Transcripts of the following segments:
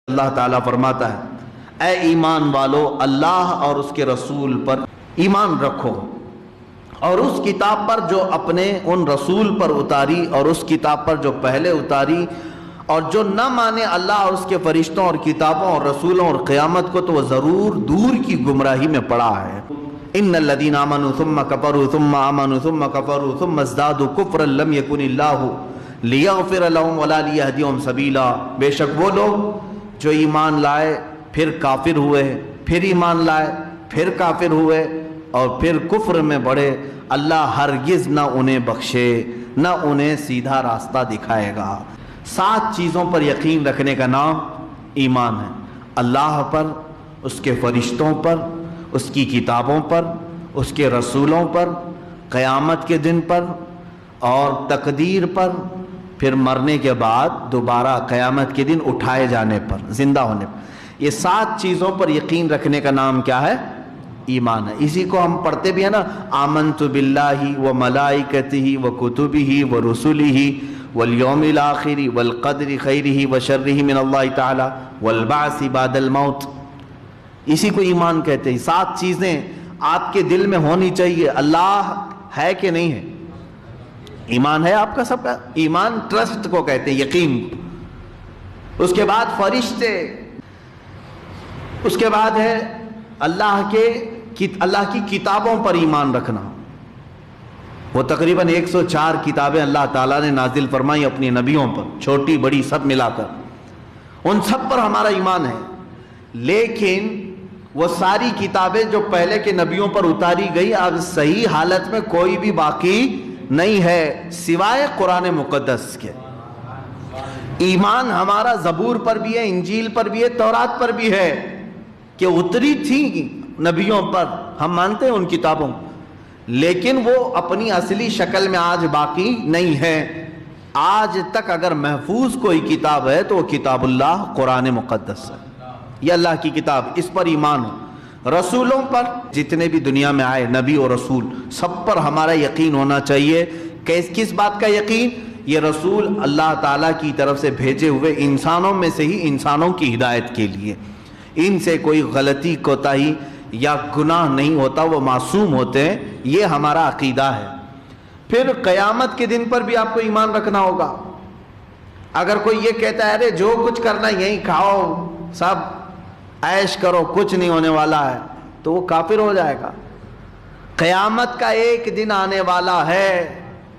اللہ تعالیٰ فرماتا ہے اے ایمان والو اللہ اور اس کے رسول پر ایمان رکھو اور اس کتاب پر جو اپنے ان رسول پر اتاری اور اس کتاب پر جو پہلے اتاری، اور جو نہ مانے اللہ اور اس کے فرشتوں اور کتابوں اور رسولوں اور قیامت کو تو وہ ضرور دور کی گمراہی میں پڑا ہے۔ ان الذین آمنوا ثم کفروا ثم آمنوا ثم کفروا ثم ازدادوا کفرا لم یکن اللہ لیغفر لهم ولا لیہدیہم سبیلا، بے شک وہ لوگ جو ایمان لائے پھر کافر ہوئے، پھر ایمان لائے پھر کافر ہوئے اور پھر کفر میں بڑھے، اللہ ہرگز نہ انہیں بخشے نہ انہیں سیدھا راستہ دکھائے گا۔ 7 چیزوں پر یقین رکھنے کا نام ایمان ہے، اللہ پر، اس کے فرشتوں پر، اس کی کتابوں پر، اس کے رسولوں پر، قیامت کے دن پر اور تقدیر پر، پھر مرنے کے بعد دوبارہ قیامت کے دن اٹھائے جانے پر، زندہ ہونے پر۔ یہ 7 چیزوں پر یقین رکھنے کا نام کیا ہے؟ ایمان ہے۔ اسی کو ہم پڑھتے بھی ہیں نا، آمنت باللہ و ملائکتہ و کتبہ و رسلہ والیوم الآخر والقدر خیرہ و شرہ من اللہ تعالی والبعث بعد الموت، اسی کو ایمان کہتے ہیں۔ 7 چیزیں آپ کے دل میں ہونی چاہیے۔ اللہ ہے کہ نہیں ہے؟ ایمان ہے آپ کا سب کا؟ ایمان ٹرسٹ کو کہتے ہیں، یقین۔ اس کے بعد فرشتے، اس کے بعد ہے اللہ کی کتابوں پر ایمان رکھنا۔ وہ تقریباً 104 کتابیں اللہ تعالیٰ نے نازل فرمائی اپنی نبیوں پر، چھوٹی بڑی سب ملا کر، ان سب پر ہمارا ایمان ہے۔ لیکن وہ ساری کتابیں جو پہلے کے نبیوں پر اتاری گئی اب صحیح حالت میں کوئی بھی باقی نہیں ہے سوائے قرآن مقدس کے۔ ایمان ہمارا زبور پر بھی ہے، انجیل پر بھی ہے، تورات پر بھی ہے کہ اتری تھی نبیوں پر، ہم مانتے ہیں ان کتابوں، لیکن وہ اپنی اصلی شکل میں آج باقی نہیں ہے۔ آج تک اگر محفوظ کوئی کتاب ہے تو وہ کتاب اللہ قرآن مقدس ہے، یہ اللہ کی کتاب، اس پر ایمان ہو۔ رسولوں پر، جتنے بھی دنیا میں آئے نبی اور رسول، سب پر ہمارا یقین ہونا چاہیے۔ کس بات کا یقین؟ یہ رسول اللہ تعالیٰ کی طرف سے بھیجے ہوئے انسانوں میں سے ہی انسانوں کی ہدایت کے لیے، ان سے کوئی غلطی کوتاہی یا گناہ نہیں ہوتا، وہ معصوم ہوتے ہیں، یہ ہمارا عقیدہ ہے۔ پھر قیامت کے دن پر بھی آپ کو ایمان رکھنا ہوگا۔ اگر کوئی یہ کہتا ہے ارے جو کچھ کرنا یہیں کھاؤ سب عیش کرو کچھ نہیں ہونے والا ہے، تو وہ کافر ہو جائے گا۔ قیامت کا ایک دن آنے والا ہے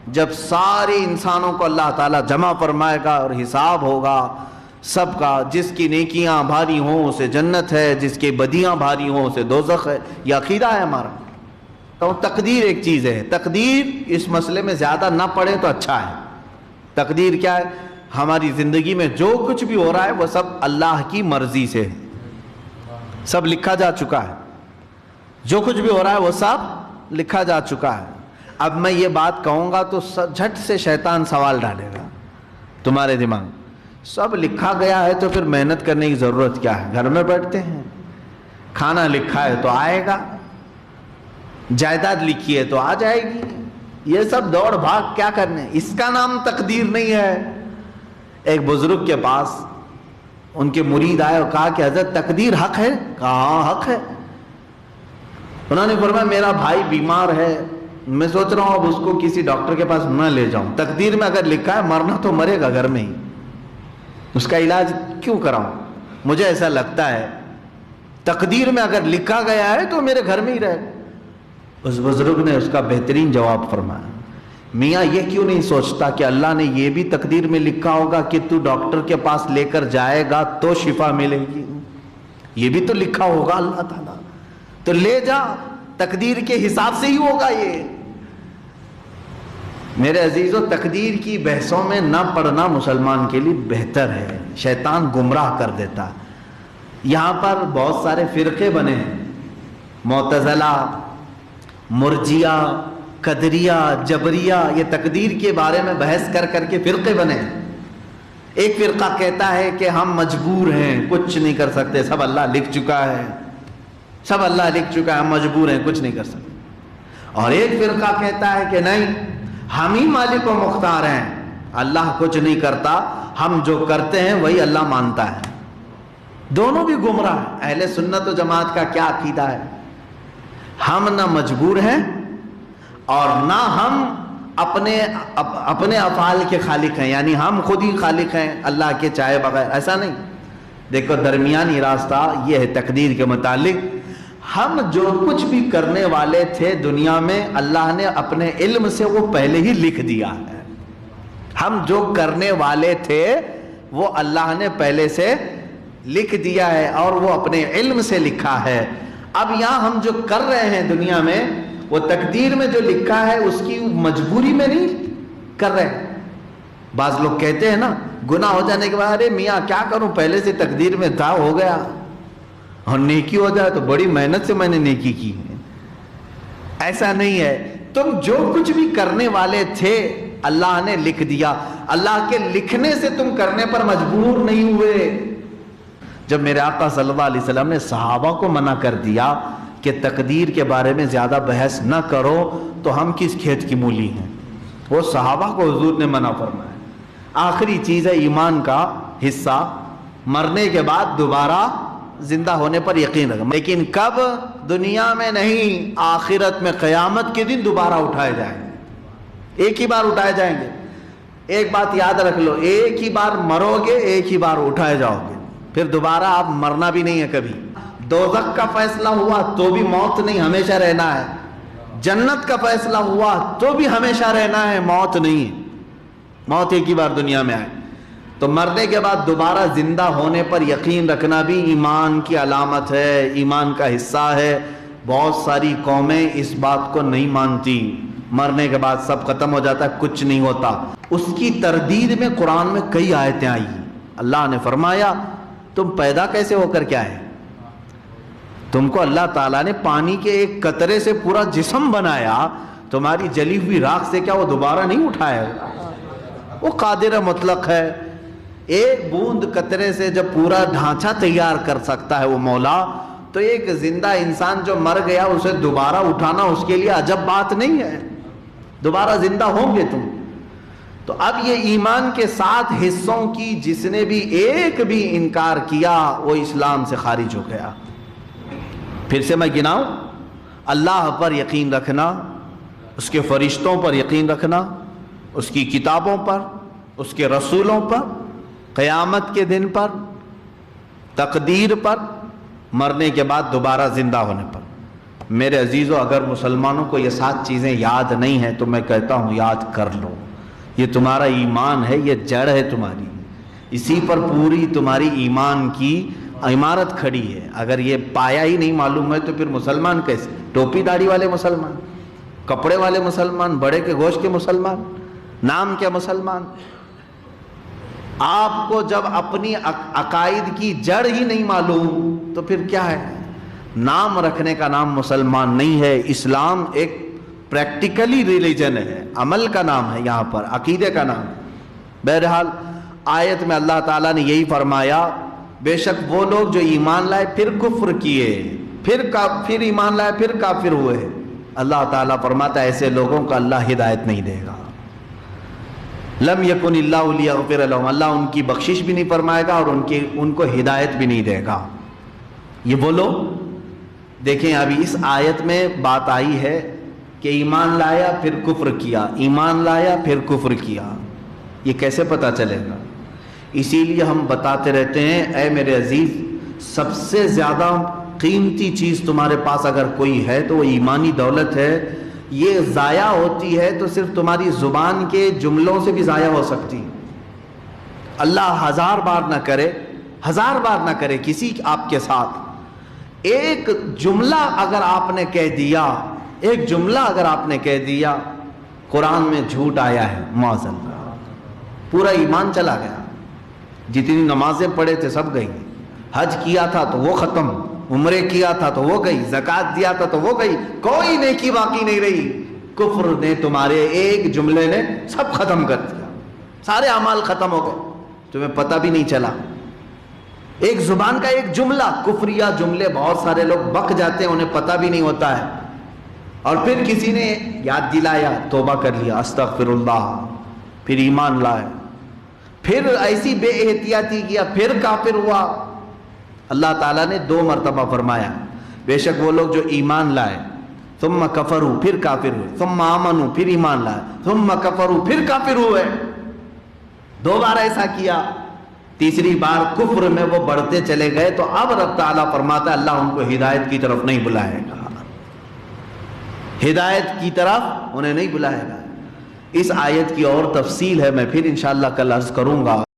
جب سارے انسانوں کو اللہ تعالیٰ جمع فرمائے گا اور حساب ہوگا سب کا، جس کی نیکیاں بھاری ہوں اسے جنت ہے، جس کی بدیاں بھاری ہوں اسے دوزخ ہے، یہ عقیدہ ہے ہمارا۔ تو تقدیر ایک چیز ہے، تقدیر اس مسئلے میں زیادہ نہ پڑھیں تو اچھا ہے۔ تقدیر کیا ہے؟ ہماری زندگی میں جو کچھ بھی ہو رہا ہے وہ سب اللہ کی مرضی سے ہے، سب لکھا جا چکا ہے، جو کچھ بھی ہو رہا ہے وہ سب لکھا جا چکا ہے۔ اب میں یہ بات کہوں گا تو جھٹ سے شیطان سوال ڈالے گا تمہارے دماغ، سب لکھا گیا ہے تو پھر محنت کرنے کی ضرورت کیا ہے؟ گھر میں بیٹھتے ہیں، کھانا لکھا ہے تو آئے گا، جائیداد لکھی ہے تو آ جائے گی، یہ سب دوڑ بھاگ کیا کرنے؟ اس کا نام تقدیر نہیں ہے۔ ایک بزرگ کے پاس ان کے مرید آئے اور کہا کہ حضرت تقدیر حق ہے؟ کہا ہاں حق ہے۔ انہوں نے فرمایا میرا بھائی بیمار ہے، میں سوچ رہا ہوں اب اس کو کسی ڈاکٹر کے پاس نہ لے جاؤں، تقدیر میں اگر لکھا ہے مرنا تو مرے گا گھر میں ہی، اس کا علاج کیوں کراؤں؟ مجھے ایسا لگتا ہے تقدیر میں اگر لکھا گیا ہے تو میرے گھر میں ہی رہے گا۔ اس بزرگ نے اس کا بہترین جواب فرمایا، میاں یہ کیوں نہیں سوچتا کہ اللہ نے یہ بھی تقدیر میں لکھا ہوگا کہ تو ڈاکٹر کے پاس لے کر جائے گا تو شفا ملے گی، یہ بھی تو لکھا ہوگا اللہ تعالیٰ، تو لے جا، تقدیر کے حساب سے ہی ہوگا یہ۔ میرے عزیزو، تقدیر کی بحثوں میں نہ پڑھنا مسلمان کے لیے بہتر ہے، شیطان گمراہ کر دیتا ہے۔ یہاں پر بہت سارے فرقے بنے ہیں، معتزلہ، مرجیہ، قدریہ، جبریہ، یہ تقدیر کے بارے میں بحث کر کر کے فرقے بنے ہیں۔ ایک فرقہ کہتا ہے کہ ہم مجبور ہیں، کچھ نہیں کر سکتے، سب اللہ لکھ چکا ہے، سب اللہ لکھ چکا ہے، ہم مجبور ہیں، کچھ نہیں کر سکتے۔ اور ایک فرقہ کہتا ہے کہ نہیں، ہم ہی مالک و مختار ہیں، اللہ کچھ نہیں کرتا، ہم جو کرتے ہیں وہی اللہ مانتا ہے۔ دونوں بھی گمراہ ہیں۔ اہل سنت و جماعت کا کیا عقیدہ ہے؟ ہم نہ مجبور ہیں اور نہ ہم اپنے افعال کے خالق ہیں، یعنی ہم خود ہی خالق ہیں اللہ کے چاہے بغیر، ایسا نہیں۔ دیکھو درمیانی راستہ یہ ہے تقدیر کے متعلق، ہم جو کچھ بھی کرنے والے تھے دنیا میں اللہ نے اپنے علم سے وہ پہلے ہی لکھ دیا ہے۔ ہم جو کرنے والے تھے وہ اللہ نے پہلے سے لکھ دیا ہے اور وہ اپنے علم سے لکھا ہے۔ اب یہاں ہم جو کر رہے ہیں دنیا میں وہ تقدیر میں جو لکھا ہے اس کی مجبوری میں نہیں کر رہے۔ بعض لوگ کہتے ہیں نا گناہ ہو جانے کے بعد ارے میاں کیا کروں، پہلے سے تقدیر میں تھا، ہو گیا، اور نیکی ہو جائے تو بڑی محنت سے میں نے نیکی کی ہے۔ ایسا نہیں ہے، تم جو کچھ بھی کرنے والے تھے اللہ نے لکھ دیا، اللہ کے لکھنے سے تم کرنے پر مجبور نہیں ہوئے۔ جب میرے آقا صلی اللہ علیہ وسلم نے صحابہ کو منع کر دیا کہ تقدیر کے بارے میں زیادہ بحث نہ کرو تو ہم کس کھیت کی مولی ہیں؟ وہ صحابہ کو حضور نے منع فرمایا۔ آخری چیز ہے ایمان کا حصہ، مرنے کے بعد دوبارہ زندہ ہونے پر یقین رکھنا، لیکن کب؟ دنیا میں نہیں، آخرت میں قیامت کے دن دوبارہ اٹھائے جائیں گے، ایک ہی بار اٹھائے جائیں گے۔ ایک بات یاد رکھ لو، ایک ہی بار مرو گے، ایک ہی بار اٹھائے جاؤ گے، پھر دوبارہ آپ مرنا بھی نہیں ہے کبھی۔ دوزخ کا فیصلہ ہوا تو بھی موت نہیں، ہمیشہ رہنا ہے۔ جنت کا فیصلہ ہوا تو بھی ہمیشہ رہنا ہے، موت نہیں ہے۔ موت ایک ہی بار دنیا میں آئے، تو مرنے کے بعد دوبارہ زندہ ہونے پر یقین رکھنا بھی ایمان کی علامت ہے، ایمان کا حصہ ہے۔ بہت ساری قومیں اس بات کو نہیں مانتی، مرنے کے بعد سب ختم ہو جاتا ہے، کچھ نہیں ہوتا۔ اس کی تردید میں قرآن میں کئی آیتیں آئی۔ اللہ نے فرمایا تم پیدا کیسے ہو کر کیا ہے؟ تم کو اللہ تعالیٰ نے پانی کے ایک قطرے سے پورا جسم بنایا، تمہاری جلی ہوئی راکھ سے کیا وہ دوبارہ نہیں اٹھائے گا؟ وہ قادر مطلق ہے۔ ایک بوند قطرے سے جب پورا ڈھانچہ تیار کر سکتا ہے وہ مولا، تو ایک زندہ انسان جو مر گیا اسے دوبارہ اٹھانا اس کے لیے عجب بات نہیں ہے، دوبارہ زندہ ہوں گے تم۔ تو اب یہ ایمان کے 7 حصوں کی جس نے بھی ایک بھی انکار کیا وہ اسلام سے خارج ہو گیا۔ پھر سے میں گناؤں، اللہ پر یقین رکھنا، اس کے فرشتوں پر یقین رکھنا، اس کی کتابوں پر، اس کے رسولوں پر، قیامت کے دن پر، تقدیر پر، مرنے کے بعد دوبارہ زندہ ہونے پر۔ میرے عزیزو، اگر مسلمانوں کو یہ 7 چیزیں یاد نہیں ہیں تو میں کہتا ہوں یاد کر لو، یہ تمہارا ایمان ہے، یہ جڑ ہے تمہاری، اسی پر پوری تمہاری ایمان کی عمارت کھڑی ہے۔ اگر یہ پایا ہی نہیں معلوم ہے تو پھر مسلمان کیسے؟ ٹوپی داڑھی والے مسلمان، کپڑے والے مسلمان، بڑے کے گوشت کے مسلمان، نام کیا مسلمان؟ آپ کو جب اپنی عقائد کی جڑ ہی نہیں معلوم تو پھر کیا ہے؟ نام رکھنے کا نام مسلمان نہیں ہے۔ اسلام ایک پریکٹیکلی ریلیجن ہے، عمل کا نام ہے، یہاں پر عقیدے کا نام۔ بہرحال آیت میں اللہ تعالیٰ نے یہی فرمایا، بے شک وہ لوگ جو ایمان لائے پھر کفر کیے، پھر ایمان لائے پھر کافر ہوئے، اللہ تعالیٰ فرماتا ہے ایسے لوگوں کو اللہ ہدایت نہیں دے گا۔ لم یکن اللہ لیغفر لہم، اللہ ان کی بخشش بھی نہیں فرمائے گا اور ان کو ہدایت بھی نہیں دے گا۔ یہ وہ لوگ دیکھیں، ابھی اس آیت میں بات آئی ہے کہ ایمان لایا پھر کفر کیا، ایمان لایا پھر کفر کیا، یہ کیسے پتہ چلے گا؟ اسی لیے ہم بتاتے رہتے ہیں، اے میرے عزیز، سب سے زیادہ قیمتی چیز تمہارے پاس اگر کوئی ہے تو وہ ایمانی دولت ہے۔ یہ ضائع ہوتی ہے تو صرف تمہاری زبان کے جملوں سے بھی ضائع ہو سکتی۔ اللہ 1000 بار نہ کرے، 1000 بار نہ کرے کسی آپ کے ساتھ، ایک جملہ اگر آپ نے کہہ دیا، ایک جملہ اگر آپ نے کہہ دیا، قرآن میں جھوٹ آیا ہے، معاذ اللہ، پورا ایمان چلا گیا۔ جتنی نمازیں پڑھے تھے سب گئی، حج کیا تھا تو وہ ختم، عمرے کیا تھا تو وہ گئی، زکوٰۃ دیا تھا تو وہ گئی، کوئی نیکی باقی نہیں رہی۔ کفر نے تمہارے ایک جملے نے سب ختم کر دیا، سارے اعمال ختم ہو گئے، تمہیں پتہ بھی نہیں چلا۔ ایک زبان کا ایک جملہ، کفریہ جملے بہت سارے لوگ بک جاتے ہیں، انہیں پتہ بھی نہیں ہوتا ہے، اور پھر کسی نے یاد دلایا، توبہ کر لیا، استغفر اللہ، پھر ایمان لائے، پھر ایسی بے احتیاطی کیا، پھر کافر ہوا۔ اللہ تعالیٰ نے 2 مرتبہ فرمایا بے شک وہ لوگ جو ایمان لائے ثم کفروا پھر کافر ہوئے، ثم آمنوا پھر ایمان لائے، ثم کفروا پھر کافر ہوئے، 2 بار ایسا کیا، تیسری بار کفر میں وہ بڑھتے چلے گئے، تو اب رب تعالیٰ فرماتا ہے اللہ ان کو ہدایت کی طرف نہیں بلائے گا، ہدایت کی طرف انہیں نہیں بلائے گا۔ اس آیت کی اور تفصیل ہے، میں پھر انشاءاللہ کل عرض کروں گا۔